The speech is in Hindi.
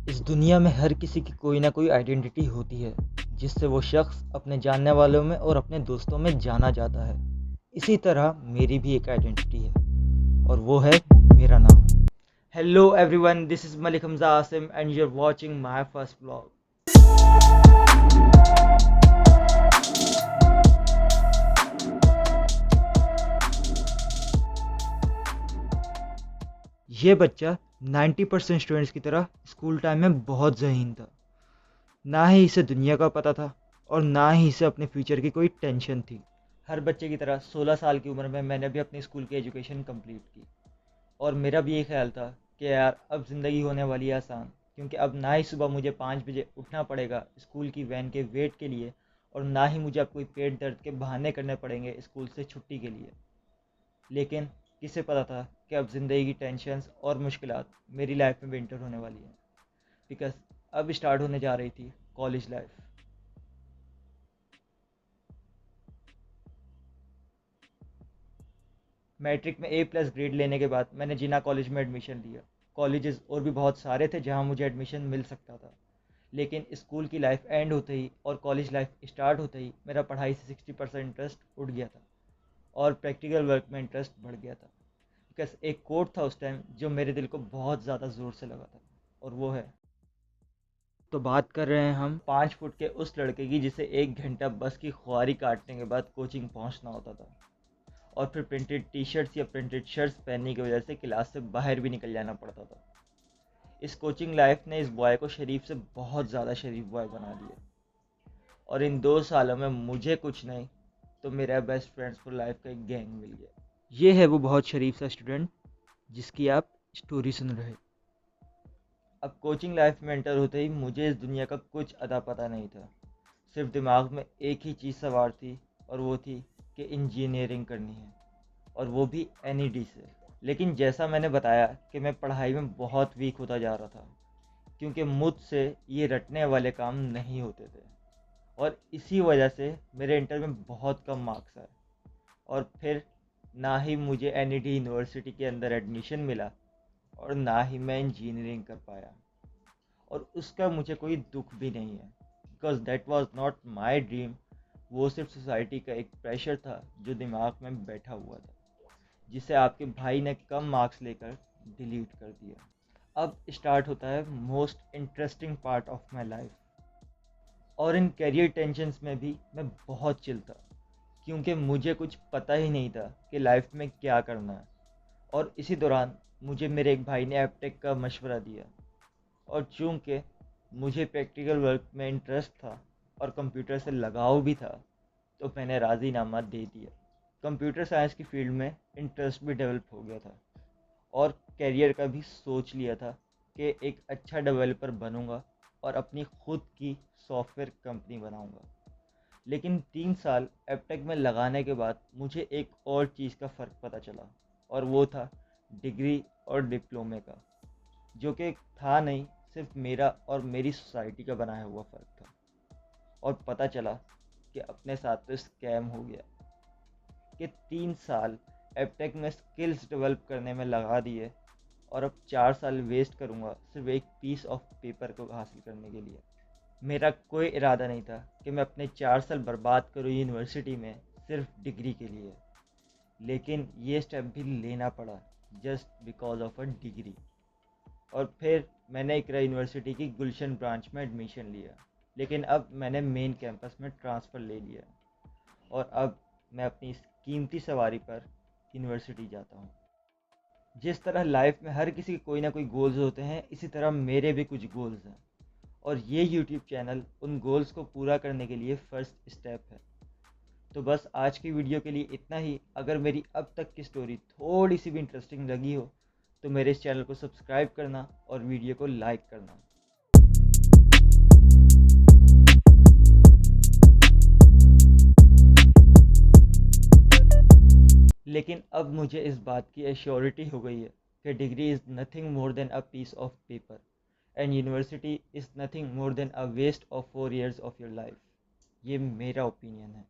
इस दुनिया में हर किसी की कोई ना कोई आइडेंटिटी होती है जिससे वो शख्स अपने जानने वालों में और अपने दोस्तों में जाना जाता है। इसी तरह मेरी भी एक आइडेंटिटी है और वो है मेरा नाम। Hello everyone, this is Malik Hamza Asim and you are watching my first vlog. ये बच्चा 90% स्टूडेंट्स की तरह स्कूल टाइम में बहुत ज़हीन था। ना ही इसे दुनिया का पता था और ना ही इसे अपने फ्यूचर की कोई टेंशन थी। हर बच्चे की तरह 16 साल की उम्र में मैंने भी अपनी स्कूल की एजुकेशन कंप्लीट की और मेरा भी ये ख्याल था कि यार अब ज़िंदगी होने वाली है आसान, क्योंकि अब ना ही सुबह मुझे 5 बजे उठना पड़ेगा स्कूल की वैन के वेट के लिए और ना ही मुझे अब कोई पेट दर्द के बहाने करने पड़ेंगे स्कूल से छुट्टी के लिए। लेकिन किसे पता था कि अब ज़िंदगी की टेंशन्स और मुश्किलात मेरी लाइफ में विंटर होने वाली हैं, बिकॉज अब स्टार्ट होने जा रही थी कॉलेज लाइफ। मैट्रिक में A+ ग्रेड लेने के बाद मैंने जिना कॉलेज में एडमिशन लिया। कॉलेजेस और भी बहुत सारे थे जहाँ मुझे एडमिशन मिल सकता था, लेकिन स्कूल की लाइफ एंड होते ही और कॉलेज लाइफ स्टार्ट होते ही मेरा पढ़ाई से 60% इंटरेस्ट उठ गया था और प्रैक्टिकल वर्क में इंटरेस्ट बढ़ गया था। बिकॉज एक कोट था उस टाइम जो मेरे दिल को बहुत ज़्यादा ज़ोर से लगा था, और वो है, तो बात कर रहे हैं हम 5 फुट के उस लड़के की जिसे 1 घंटा बस की खुआरी काटने के बाद कोचिंग पहुंचना होता था और फिर प्रिंटेड टी शर्ट्स या प्रिंटेड शर्ट्स पहनने की वजह से क्लास से बाहर भी निकल जाना पड़ता था। इस कोचिंग लाइफ ने इस बॉय को शरीफ से बहुत ज़्यादा शरीफ बॉय बना दिया और इन 2 सालों में मुझे कुछ नहीं तो मेरा बेस्ट फ्रेंड्स फॉर लाइफ का एक गैंग मिल गया। ये है वो बहुत शरीफ सा स्टूडेंट जिसकी आप स्टोरी सुन रहे। अब कोचिंग लाइफ में एंटर होते ही मुझे इस दुनिया का कुछ अता पता नहीं था। सिर्फ दिमाग में एक ही चीज़ सवार थी और वो थी कि इंजीनियरिंग करनी है, और वो भी NED से। लेकिन जैसा मैंने बताया कि मैं पढ़ाई में बहुत वीक होता जा रहा था, क्योंकि मुझसे ये रटने वाले काम नहीं होते थे और इसी वजह से मेरे इंटर में बहुत कम मार्क्स आए और फिर ना ही मुझे NED यूनिवर्सिटी के अंदर एडमिशन मिला और ना ही मैं इंजीनियरिंग कर पाया। और उसका मुझे कोई दुख भी नहीं है, because that was not my dream. वो सिर्फ सोसाइटी का एक प्रेशर था जो दिमाग में बैठा हुआ था, जिसे आपके भाई ने कम मार्क्स लेकर डिलीट कर दिया। अब स्टार्ट होता है most interesting part of my life, और इन करियर टेंशन्स में भी मैं बहुत चिल था, क्योंकि मुझे कुछ पता ही नहीं था कि लाइफ में क्या करना है। और इसी दौरान मुझे मेरे एक भाई ने एपटेक का मशवरा दिया, और चूंकि मुझे प्रैक्टिकल वर्क में इंटरेस्ट था और कंप्यूटर से लगाव भी था, तो मैंने राज़ीनामा दे दिया। कंप्यूटर साइंस की फील्ड में इंटरेस्ट भी डेवलप हो गया था और करियर का भी सोच लिया था कि एक अच्छा डेवलपर बनूंगा और अपनी खुद की सॉफ्टवेयर कंपनी बनाऊंगा। लेकिन 3 साल एपटेक में लगाने के बाद मुझे एक और चीज़ का फ़र्क पता चला, और वो था डिग्री और डिप्लोमे का, जो कि था नहीं, सिर्फ मेरा और मेरी सोसाइटी का बनाया हुआ फ़र्क था। और पता चला कि अपने साथ तो स्कैम हो गया, कि 3 साल एपटेक में स्किल्स डेवलप करने में लगा दिए और अब 4 साल वेस्ट करूँगा सिर्फ एक पीस ऑफ पेपर को हासिल करने के लिए। मेरा कोई इरादा नहीं था कि मैं अपने 4 साल बर्बाद करूँ यूनिवर्सिटी में सिर्फ डिग्री के लिए, लेकिन ये स्टेप भी लेना पड़ा just because of a degree. और फिर मैंने इकरा यूनिवर्सिटी की गुलशन ब्रांच में एडमिशन लिया, लेकिन अब मैंने मेन कैंपस में ट्रांसफ़र ले लिया और अब मैं अपनी इस कीमती सवारी पर यूनिवर्सिटी जाता हूँ। जिस तरह लाइफ में हर किसी के कोई ना कोई गोल्स होते हैं, इसी तरह मेरे भी कुछ गोल्स हैं, और ये यूट्यूब चैनल उन गोल्स को पूरा करने के लिए फ़र्स्ट स्टेप है। तो बस आज की वीडियो के लिए इतना ही। अगर मेरी अब तक की स्टोरी थोड़ी सी भी इंटरेस्टिंग लगी हो तो मेरे इस चैनल को सब्सक्राइब करना और वीडियो को लाइक करना। लेकिन अब मुझे इस बात की एश्योरिटी हो गई है कि degree is nothing more than a piece of paper and university is nothing more than a waste of 4 years of your life. ये मेरा ओपिनियन है।